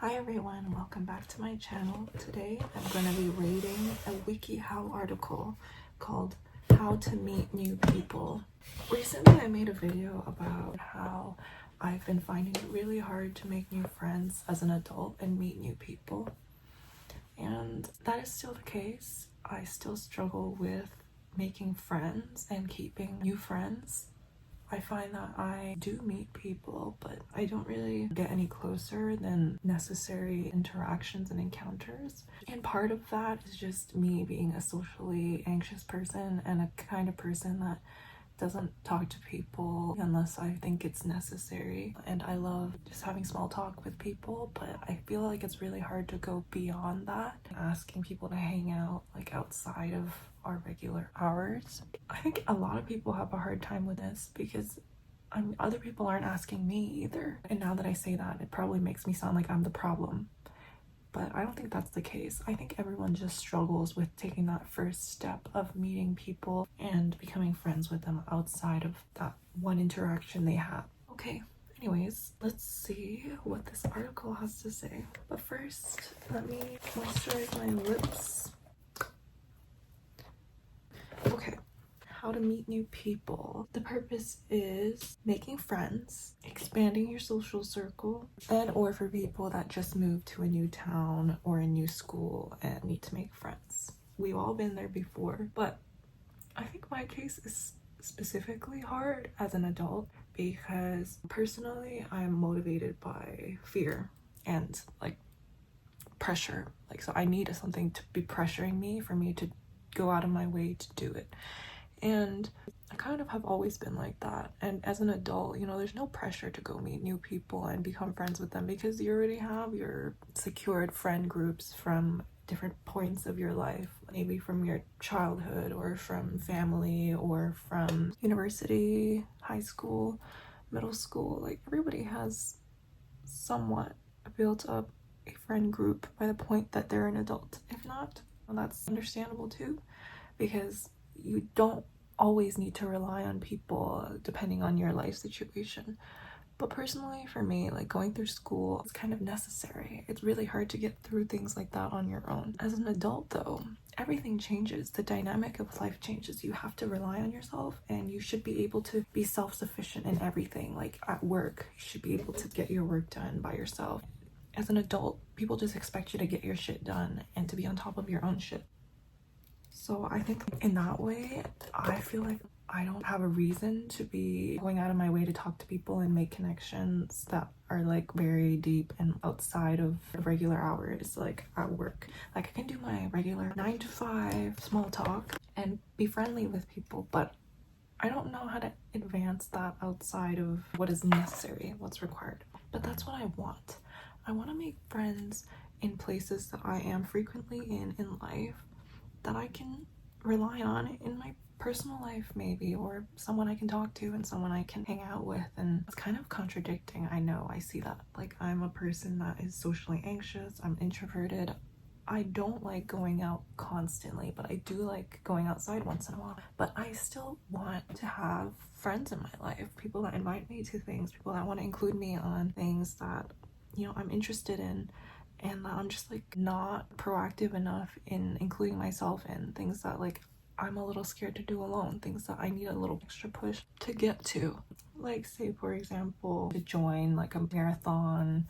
Hi everyone, welcome back to my channel. Today I'm going to be reading a WikiHow article called How to Meet New People. Recently I made a video about how I've been finding it really hard to make new friends as an adult and meet new people. And that is still the case. I still struggle with making friends and keeping new friends. I find that I do meet people, but I don't really get any closer than necessary interactions and encounters. And part of that is just me being a socially anxious person and a kind of person that doesn't talk to people unless I think it's necessary. And I love just having small talk with people, but I feel like it's really hard to go beyond that, asking people to hang out like outside of our regular hours. I think a lot of people have a hard time with this because other people aren't asking me either. And now that I say that, it probably makes me sound like I'm the problem. But I don't think that's the case. I think everyone just struggles with taking that first step of meeting people and becoming friends with them outside of that one interaction they have. Okay, anyways, let's see what this article has to say. But first, let me moisturize my lips. Okay. How to meet new people. The purpose is making friends, expanding your social circle, and or for people that just moved to a new town or a new school and need to make friends. We've all been there before, but I think my case is specifically hard as an adult because personally I'm motivated by fear and like pressure. So I need something to be pressuring me for me to go out of my way to do it. And I kind of have always been like that. And as an adult, there's no pressure to go meet new people and become friends with them because you already have your secured friend groups from different points of your life, maybe from your childhood or from family or from university, high school, middle school. Like everybody has somewhat built up a friend group by the point that they're an adult. If not, well, that's understandable too, because you don't always need to rely on people depending on your life situation. But personally for me, like going through school is kind of necessary. It's really hard to get through things like that on your own. As an adult though, everything changes. The dynamic of life changes. You have to rely on yourself and you should be able to be self-sufficient in everything. Like at work, you should be able to get your work done by yourself. As an adult, people just expect you to get your shit done and to be on top of your own shit. So I think in that way, I feel like I don't have a reason to be going out of my way to talk to people and make connections that are like very deep and outside of regular hours, like at work. Like I can do my regular 9 to 5 small talk and be friendly with people, but I don't know how to advance that outside of what is necessary, what's required. But that's what I want. I want to make friends in places that I am frequently in life, that I can rely on in my personal life maybe, or someone I can talk to and someone I can hang out with. And it's kind of contradicting, I know, I see that. Like I'm a person that is socially anxious, I'm introverted. I don't like going out constantly, but I do like going outside once in a while. But I still want to have friends in my life, people that invite me to things, people that want to include me on things that, I'm interested in. And I'm just like not proactive enough in including myself in things that like I'm a little scared to do alone, things that I need a little extra push to get to. Like say for example, to join like a marathon,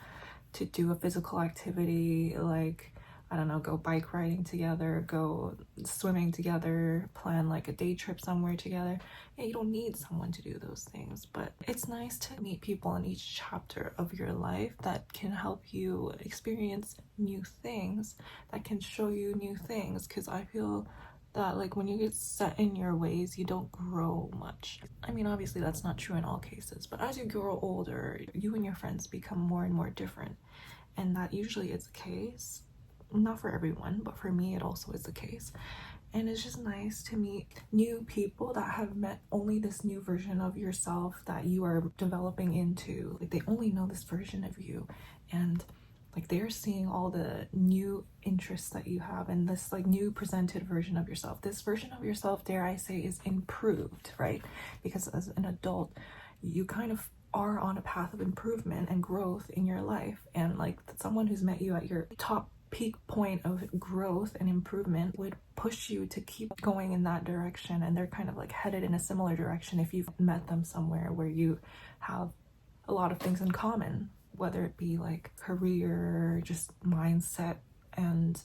to do a physical activity, like I don't know, go bike riding together, go swimming together, plan like a day trip somewhere together. Yeah, you don't need someone to do those things, but it's nice to meet people in each chapter of your life that can help you experience new things, that can show you new things, because I feel that like when you get set in your ways, you don't grow much. I mean, obviously that's not true in all cases, but as you grow older, you and your friends become more and more different, and that usually is the case. Not for everyone, but for me it also is the case. And it's just nice to meet new people that have met only this new version of yourself that you are developing into. Like they only know this version of you, and like they're seeing all the new interests that you have and this like new presented version of yourself. This version of yourself, dare I say, is improved, right? Because as an adult, you kind of are on a path of improvement and growth in your life, and like someone who's met you at your top peak point of growth and improvement would push you to keep going in that direction, and they're kind of like headed in a similar direction if you've met them somewhere where you have a lot of things in common, whether it be like career, just mindset, and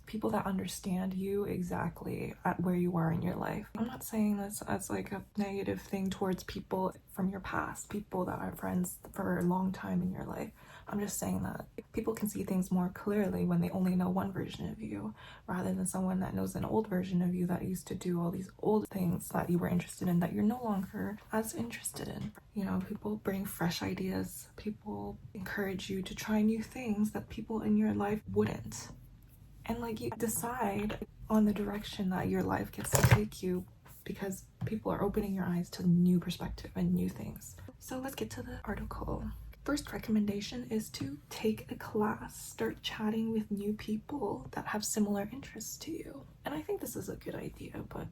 people that understand you exactly at where you are in your life. I'm not saying this as like a negative thing towards people from your past, people that are friends for a long time in your life. I'm just saying that people can see things more clearly when they only know one version of you, rather than someone that knows an old version of you that used to do all these old things that you were interested in that you're no longer as interested in. You know, people bring fresh ideas, people encourage you to try new things that people in your life wouldn't. And like, you decide on the direction that your life gets to take you because people are opening your eyes to new perspective and new things. So let's get to the article. First recommendation is to take a class. Start chatting with new people that have similar interests to you. And I think this is a good idea, but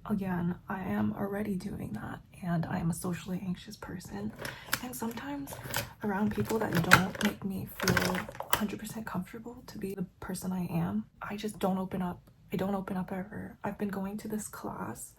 again, I am already doing that, and I am a socially anxious person, and sometimes around people that don't make me feel 100% comfortable to be the person I am, I just don't open up. I don't open up ever. I've been going to this class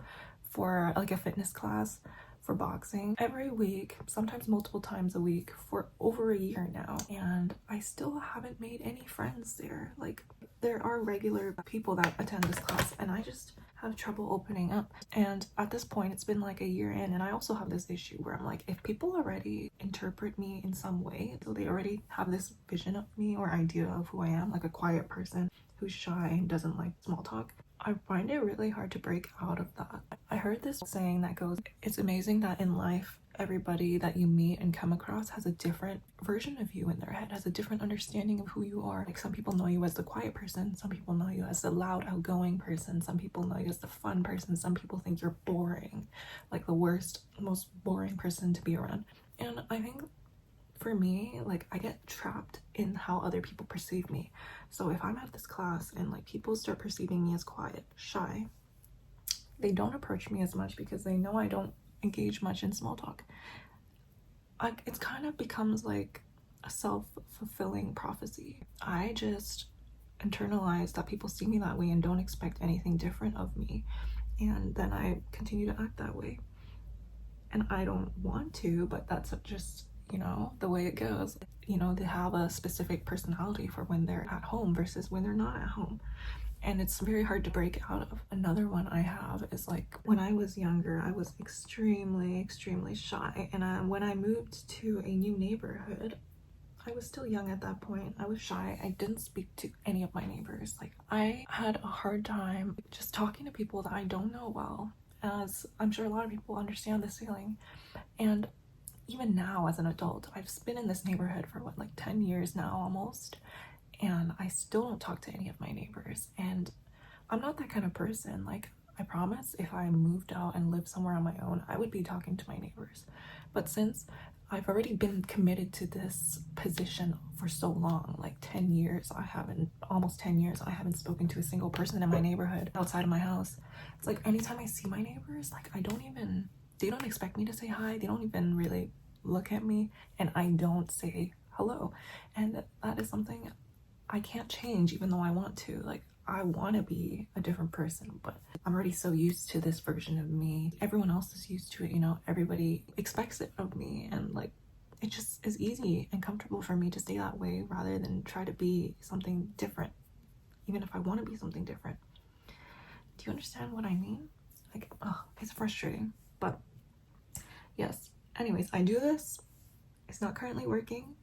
for like a fitness class for boxing every week, sometimes multiple times a week, for over a year now, and I still haven't made any friends there. Like, there are regular people that attend this class, and I just have trouble opening up. And at this point, it's been like a year in, and I also have this issue where I'm like, if people already interpret me in some way, so they already have this vision of me or idea of who I am, like a quiet person who's shy and doesn't like small talk, I find it really hard to break out of that. I heard this saying that goes, it's amazing that in life, everybody that you meet and come across has a different version of you in their head, has a different understanding of who you are. Like, some people know you as the quiet person, some people know you as the loud, outgoing person, some people know you as the fun person, some people think you're boring, like the worst, most boring person to be around. And I think for me, like, I get trapped in how other people perceive me. So if I'm at this class and like people start perceiving me as quiet, shy, they don't approach me as much because they know I don't engage much in small talk. It kind of becomes like a self-fulfilling prophecy. I just internalize that people see me that way and don't expect anything different of me, and then I continue to act that way. And I don't want to, but that's just, you know, the way it goes. You know, they have a specific personality for when they're at home versus when they're not at home, and it's very hard to break out of. Another one I have is like, when I was younger, I was extremely shy, and when I moved to a new neighborhood, I was still young at that point. I was shy. I didn't speak to any of my neighbors. Like, I had a hard time just talking to people that I don't know well, as I'm sure a lot of people understand this feeling. And even now as an adult, I've been in this neighborhood for what, like 10 years now almost, and I still don't talk to any of my neighbors. And I'm not that kind of person. Like, I promise if I moved out and lived somewhere on my own, I would be talking to my neighbors. But since I've already been committed to this position for so long, like 10 years, almost 10 years, I haven't spoken to a single person in my neighborhood outside of my house. It's like, anytime I see my neighbors, like, they don't expect me to say hi. They don't even really look at me, and I don't say hello. And that is something I can't change, even though I want to. Like, I want to be a different person, but I'm already so used to this version of me. Everyone else is used to it, you know, everybody expects it of me, and like, it just is easy and comfortable for me to stay that way rather than try to be something different, even if I want to be something different. Do you understand what I mean? Like, oh, it's frustrating, but yes. Anyways, I do this. It's not currently working.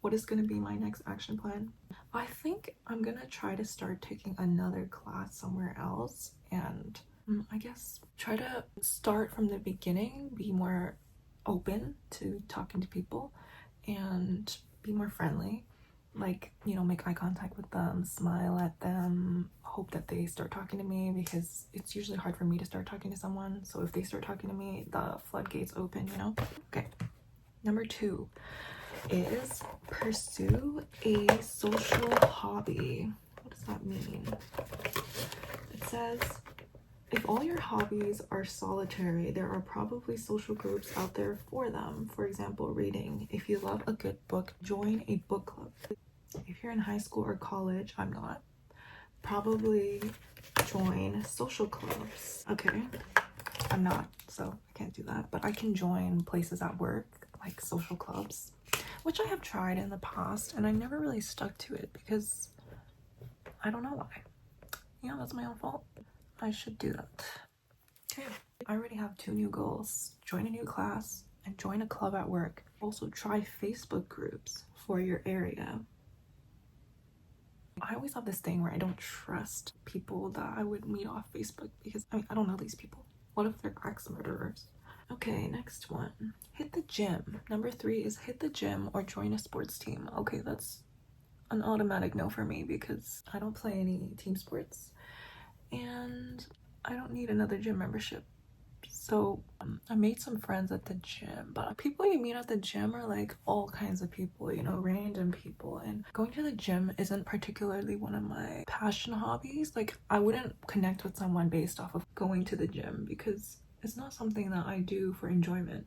What is going to be my next action plan? I think I'm going to try to start taking another class somewhere else, and I guess try to start from the beginning, be more open to talking to people, and be more friendly. Like, you know, make eye contact with them, smile at them, hope that they start talking to me, because it's usually hard for me to start talking to someone. So if they start talking to me, the floodgates open, you know? Okay. Number 2 is pursue a social hobby. What does that mean? It says, If all your hobbies are solitary, there are probably social groups out there for them. For example, reading. If you love a good book, join a book club. If you're in high school or college, I'm not, probably join social clubs. Okay, I'm not, so I can't do that, but I can join places at work, like social clubs, which I have tried in the past, and I never really stuck to it because I don't know why. Yeah, that's my own fault. I should do that. Okay, I already have 2 new goals: join a new class and join a club at work. Also, try Facebook groups for your area. I always have this thing where I don't trust people that I would meet off Facebook because I don't know these people. What if they're axe murderers? Okay, next one. Hit the gym. Number 3 is hit the gym or join a sports team. Okay, that's an automatic no for me because I don't play any team sports and I don't need another gym membership. So I made some friends at the gym, but people you meet at the gym are like all kinds of people, you know, random people. And going to the gym isn't particularly one of my passion hobbies. Like, I wouldn't connect with someone based off of going to the gym because it's not something that I do for enjoyment.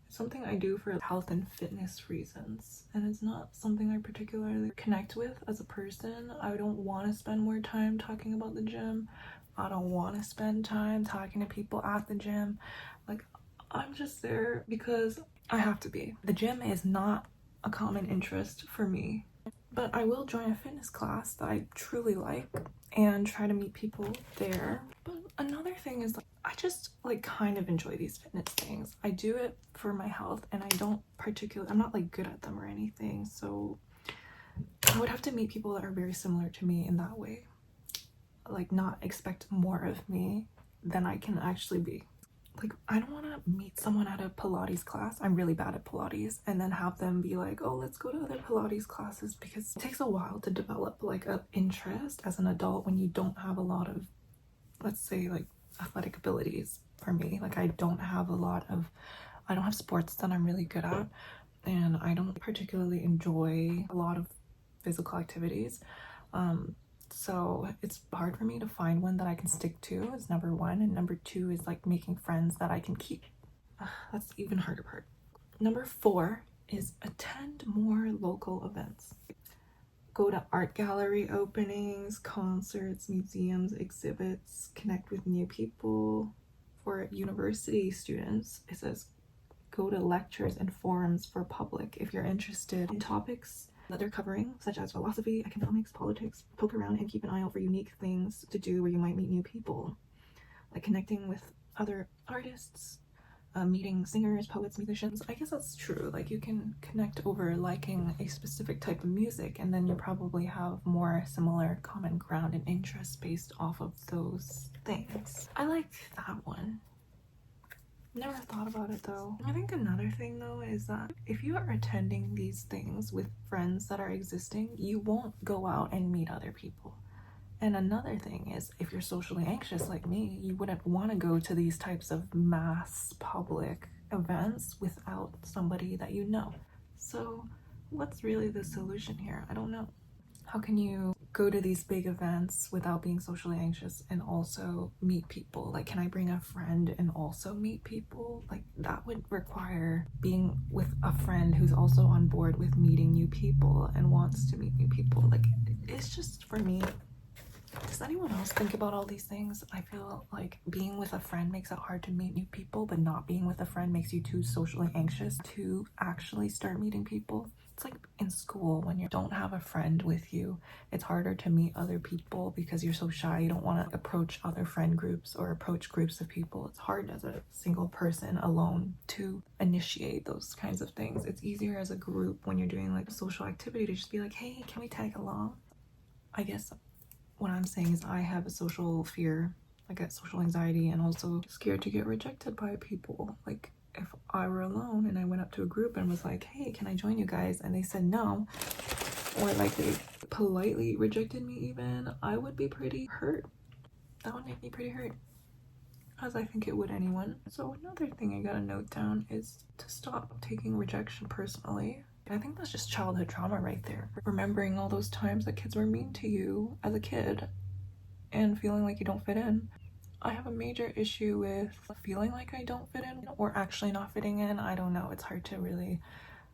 It's something I do for health and fitness reasons, and it's not something I particularly connect with as a person. I don't want to spend more time talking about the gym. I don't want to spend time talking to people at the gym. Like, I'm just there because I have to be. The gym is not a common interest for me, but I will join a fitness class that I truly like and try to meet people there. But another thing is, like, I just like kind of enjoy these fitness things. I do it for my health, and I'm not like good at them or anything, so I would have to meet people that are very similar to me in that way. Like, not expect more of me than I can actually be. Like, I don't want to meet someone at a Pilates class. I'm really bad at Pilates, and then have them be like, oh, let's go to other Pilates classes, because it takes a while to develop like an interest as an adult when you don't have a lot of, let's say, like athletic abilities. For me, like, I don't have sports that I'm really good at, and I don't particularly enjoy a lot of physical activities. So it's hard for me to find one that I can stick to, is number 1, and number 2 is like making friends that I can keep. That's the even harder part. Number 4 is attend more local events. Go to art gallery openings, concerts, museums, exhibits, connect with new people. For university students, it says go to lectures and forums for public if you're interested in topics that they're covering, such as philosophy, economics, politics. Poke around and keep an eye out for unique things to do where you might meet new people, like connecting with other artists, meeting singers, poets, musicians. I guess that's true. Like, you can connect over liking a specific type of music, and then you probably have more similar common ground and interests based off of those things. I like that one. Never thought about it though. I think another thing though is that if you are attending these things with friends that are existing, you won't go out and meet other people. And another thing is, if you're socially anxious like me, you wouldn't want to go to these types of mass public events without somebody that you know. So what's really the solution here? I don't know. How can you go to these big events without being socially anxious and also meet people? Like, can I bring a friend and also meet people? Like, that would require being with a friend who's also on board with meeting new people and wants to meet new people. Like, it's just, for me, does anyone else think about all these things? I feel like being with a friend makes it hard to meet new people, but not being with a friend makes you too socially anxious to actually start meeting people. It's like in school, when you don't have a friend with you, it's harder to meet other people because you're so shy. You don't want to approach other friend groups or approach groups of people. It's hard as a single person alone to initiate those kinds of things. It's easier as a group when you're doing like a social activity to just be like, hey, can we tag along? I guess what I'm saying is I have a social fear, like a social anxiety, and also scared to get rejected by people. Like, if I were alone and I went up to a group and was like, hey, can I join you guys? And they said no, or like they politely rejected me even, I would be pretty hurt. That would make me pretty hurt, as I think it would anyone. So another thing I gotta note down is to stop taking rejection personally. I think that's just childhood trauma right there. Remembering all those times that kids were mean to you as a kid and feeling like you don't fit in. I have a major issue with feeling like I don't fit in or actually not fitting in. I don't know. It's hard to really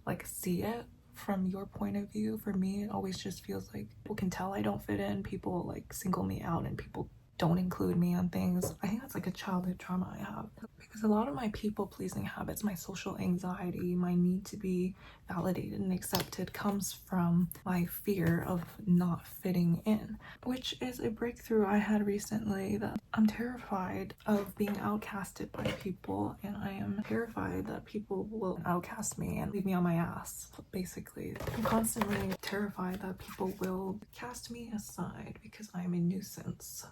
like see it from your point of view. For me, it always just feels like people can tell I don't fit in. People like single me out and people don't include me on things. I think that's like a childhood trauma I have because a lot of my people pleasing habits, my social anxiety, my need to be validated and accepted comes from my fear of not fitting in, which is a breakthrough I had recently. That I'm terrified of being outcasted by people, and I am terrified that people will outcast me and leave me on my ass. Basically, I'm constantly terrified that people will cast me aside because I am a nuisance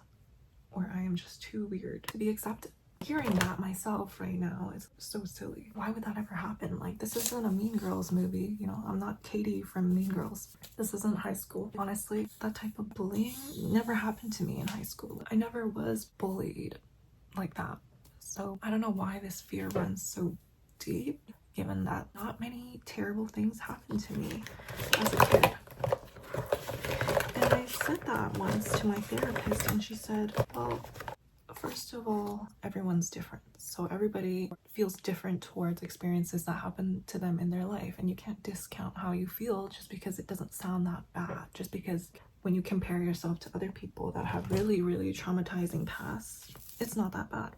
or I am just too weird to be accepted. Hearing that myself right now is so silly. Why would that ever happen? Like, this isn't a Mean Girls movie, you know? I'm not Katie from Mean Girls. This isn't high school. Honestly, that type of bullying never happened to me in high school. I never was bullied like that. So I don't know why this fear runs so deep, given that not many terrible things happened to me as a kid. And I said that once to my therapist, and she said, well, first of all, everyone's different. So everybody feels different towards experiences that happen to them in their life. And you can't discount how you feel just because it doesn't sound that bad. Just because when you compare yourself to other people that have really, really traumatizing pasts, it's not that bad.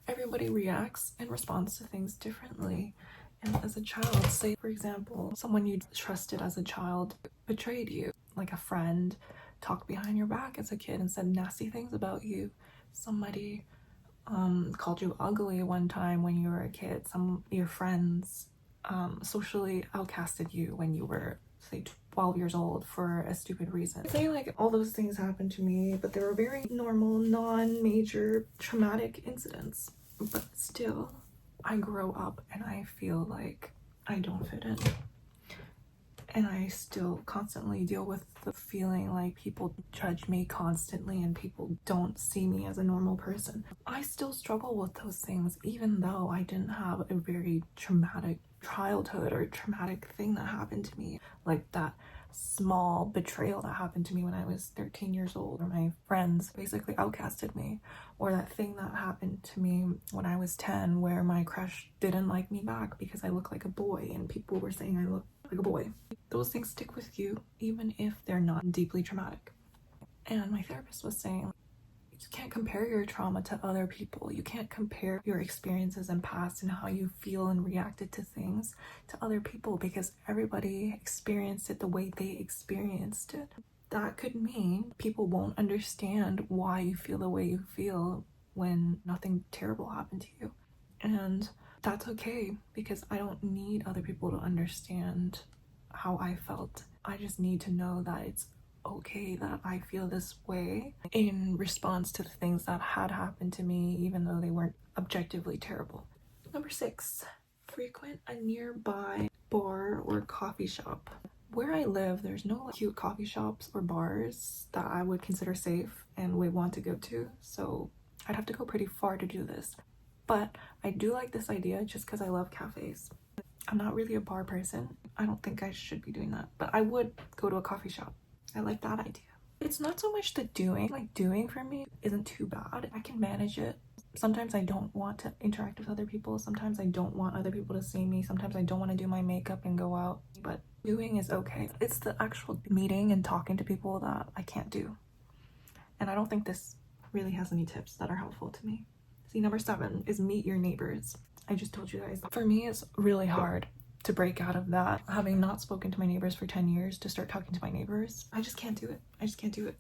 Everybody reacts and responds to things differently. And as a child, say for example, someone you trusted as a child betrayed you, like a friend talked behind your back as a kid and said nasty things about you. Somebody called you ugly one time when you were a kid. Some of your friends socially outcasted you when you were, say, 12 years old for a stupid reason. Say like all those things happened to me, but they were very normal, non-major traumatic incidents. But still, I grow up and I feel like I don't fit in. And I still constantly deal with the feeling like people judge me constantly and people don't see me as a normal person. I still struggle with those things, even though I didn't have a very traumatic childhood or traumatic thing that happened to me, like that small betrayal that happened to me when I was 13 years old, or my friends basically outcasted me, or that thing that happened to me when I was 10 where my crush didn't like me back because I look like a boy and people were saying I look like a boy. Those things stick with you even if they're not deeply traumatic. And my therapist was saying, you can't compare your trauma to other people. You can't compare your experiences and past and how you feel and reacted to things to other people because everybody experienced it the way they experienced it. That could mean people won't understand why you feel the way you feel when nothing terrible happened to you. And that's okay because I don't need other people to understand how I felt. I just need to know that it's okay that I feel this way in response to the things that had happened to me, even though they weren't objectively terrible. Number 6, frequent a nearby bar or coffee shop. Where I live, there's no cute coffee shops or bars that I would consider safe and would want to go to, so I'd have to go pretty far to do this. But I do like this idea just because I love cafes. I'm not really a bar person. I don't think I should be doing that, but I would go to a coffee shop. I like that idea. It's not so much the doing. Like, doing for me isn't too bad. I can manage it. Sometimes I don't want to interact with other people. Sometimes I don't want other people to see me. Sometimes I don't want to do my makeup and go out. But doing is okay. It's the actual meeting and talking to people that I can't do. And I don't think this really has any tips that are helpful to me. See, number 7 is meet your neighbors. I just told you guys. For me, it's really hard to break out of that. Having not spoken to my neighbors for 10 years to start talking to my neighbors, I just can't do it. I just can't do it.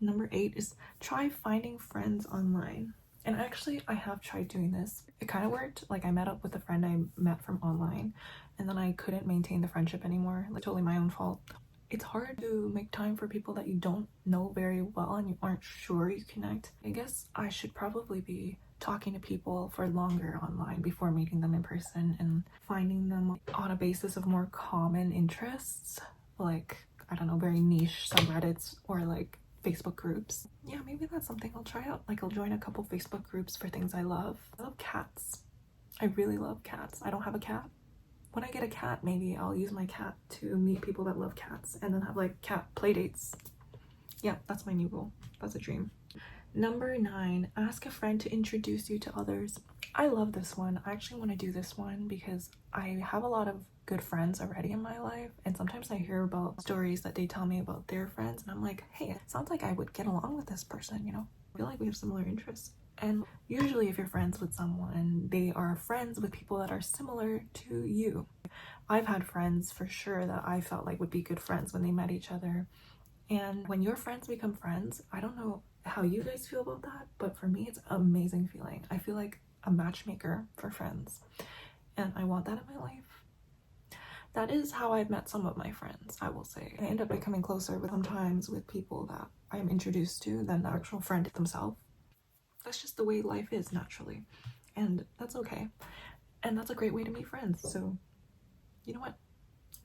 Number 8 is try finding friends online. And actually, I have tried doing this. It kind of worked. Like, I met up with a friend I met from online, and then I couldn't maintain the friendship anymore. Like, totally my own fault. It's hard to make time for people that you don't know very well and you aren't sure you connect. I guess I should probably be talking to people for longer online before meeting them in person and finding them on a basis of more common interests, like, I don't know, very niche subreddits or like Facebook groups. Yeah, maybe that's something I'll try out. Like, I'll join a couple Facebook groups for things I love. I love cats. I really love cats. I don't have a cat. When I get a cat, maybe I'll use my cat to meet people that love cats and then have like cat play dates. Yeah, that's my new goal. That's a dream. Number 9, ask a friend to introduce you to others. I love this one. I actually want to do this one because I have a lot of good friends already in my life, and sometimes I hear about stories that they tell me about their friends, and I'm like, hey, it sounds like I would get along with this person, you know? I feel like we have similar interests. And usually if you're friends with someone, they are friends with people that are similar to you. I've had friends for sure that I felt like would be good friends when they met each other. And when your friends become friends, I don't know how you guys feel about that, but for me, it's an amazing feeling. I feel like a matchmaker for friends, and I want that in my life. That is how I've met some of my friends, I will say. I end up becoming closer with sometimes with people that I'm introduced to than the actual friend themselves. That's just the way life is naturally, and that's okay. And that's a great way to meet friends. So, you know what?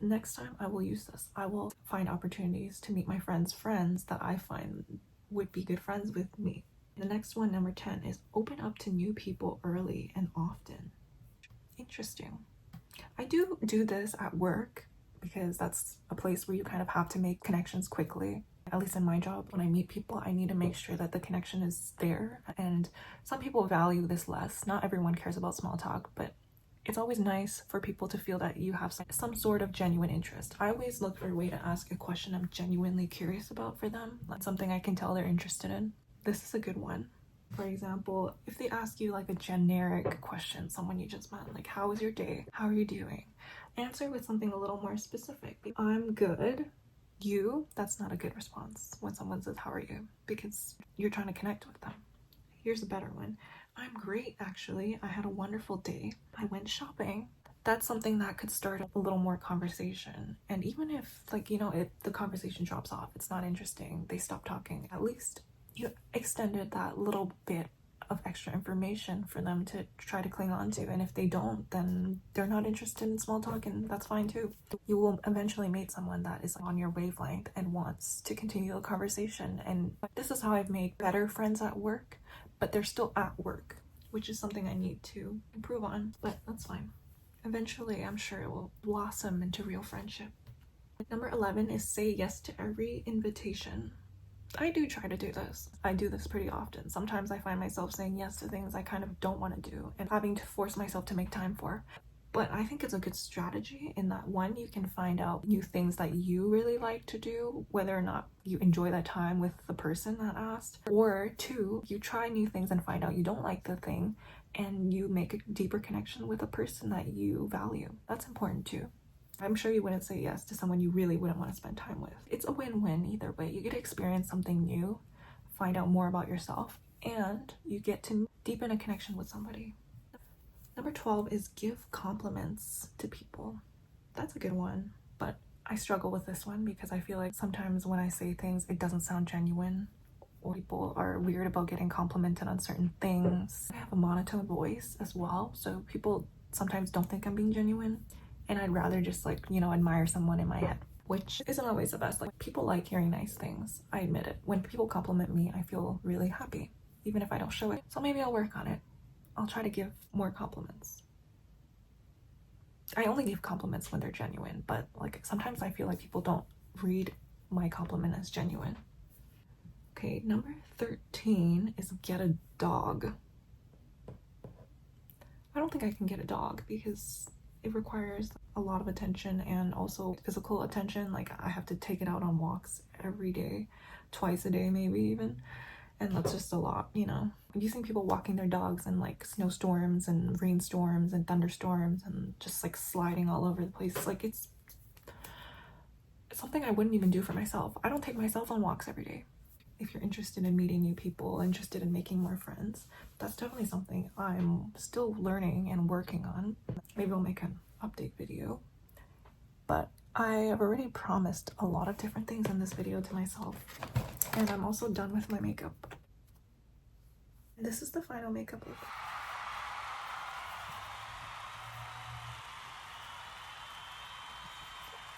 Next time I will use this. I will find opportunities to meet my friends' friends that I find would be good friends with me. The next one, number 10, is open up to new people early and often. Interesting. I do this at work because that's a place where you kind of have to make connections quickly. At least in my job, when I meet people, I need to make sure that the connection is there. And some people value this less. Not everyone cares about small talk, but it's always nice for people to feel that you have some sort of genuine interest. I always look for a way to ask a question I'm genuinely curious about for them, like something I can tell they're interested in. This is a good one. For example, if they ask you like a generic question, someone you just met, like, how was your day? How are you doing? Answer with something a little more specific. I'm good. You? That's not a good response when someone says, how are you? Because you're trying to connect with them. Here's a better one. I'm great, actually. I had a wonderful day. I went shopping. That's something that could start a little more conversation. And even if, like, you know, if the conversation drops off, it's not interesting, they stop talking, at least you extended that little bit of extra information for them to try to cling on to. And if they don't, then they're not interested in small talk, and that's fine too. You will eventually meet someone that is on your wavelength and wants to continue the conversation. And this is how I've made better friends at work, but they're still at work, which is something I need to improve on, but that's fine. Eventually, I'm sure it will blossom into real friendship. Number 11 is say yes to every invitation. I do try to do this. I do this pretty often. Sometimes I find myself saying yes to things I kind of don't want to do and having to force myself to make time for. But I think it's a good strategy in that, one, you can find out new things that you really like to do, whether or not you enjoy that time with the person that asked, or two, you try new things and find out you don't like the thing and you make a deeper connection with a person that you value. That's important too. I'm sure you wouldn't say yes to someone you really wouldn't want to spend time with. It's a win-win either way. You get to experience something new, find out more about yourself, and you get to deepen a connection with somebody. Number 12 is give compliments to people. That's a good one, but I struggle with this one because I feel like sometimes when I say things, it doesn't sound genuine, or people are weird about getting complimented on certain things. I have a monotone voice as well, so people sometimes don't think I'm being genuine. And I'd rather just, like, you know, admire someone in my head, which isn't always the best. Like, people like hearing nice things. I admit it. When people compliment me, I feel really happy, even if I don't show it. So maybe I'll work on it. I'll try to give more compliments. I only give compliments when they're genuine, but like sometimes I feel like people don't read my compliment as genuine. Okay, number 13 is get a dog. I don't think I can get a dog because it requires a lot of attention and also physical attention. Like, I have to take it out on walks every day, twice a day maybe even, and that's just a lot, you know. Have you seen people walking their dogs in like snowstorms and rainstorms and thunderstorms and just like sliding all over the place? Like, it's something I wouldn't even do for myself. I don't take myself on walks every day. If you're interested in meeting new people, interested in making more friends, that's definitely something I'm still learning and working on. Maybe I'll make an update video. But I have already promised a lot of different things in this video to myself. And I'm also done with my makeup. This is the final makeup look.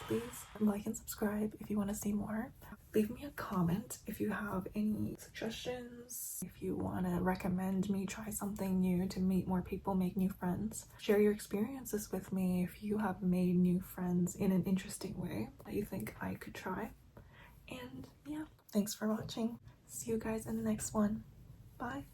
Please like and subscribe if you want to see more. Leave me a comment if you have any suggestions, if you want to recommend me try something new to meet more people, make new friends. Share your experiences with me if you have made new friends in an interesting way that you think I could try. And yeah, thanks for watching. See you guys in the next one. Bye.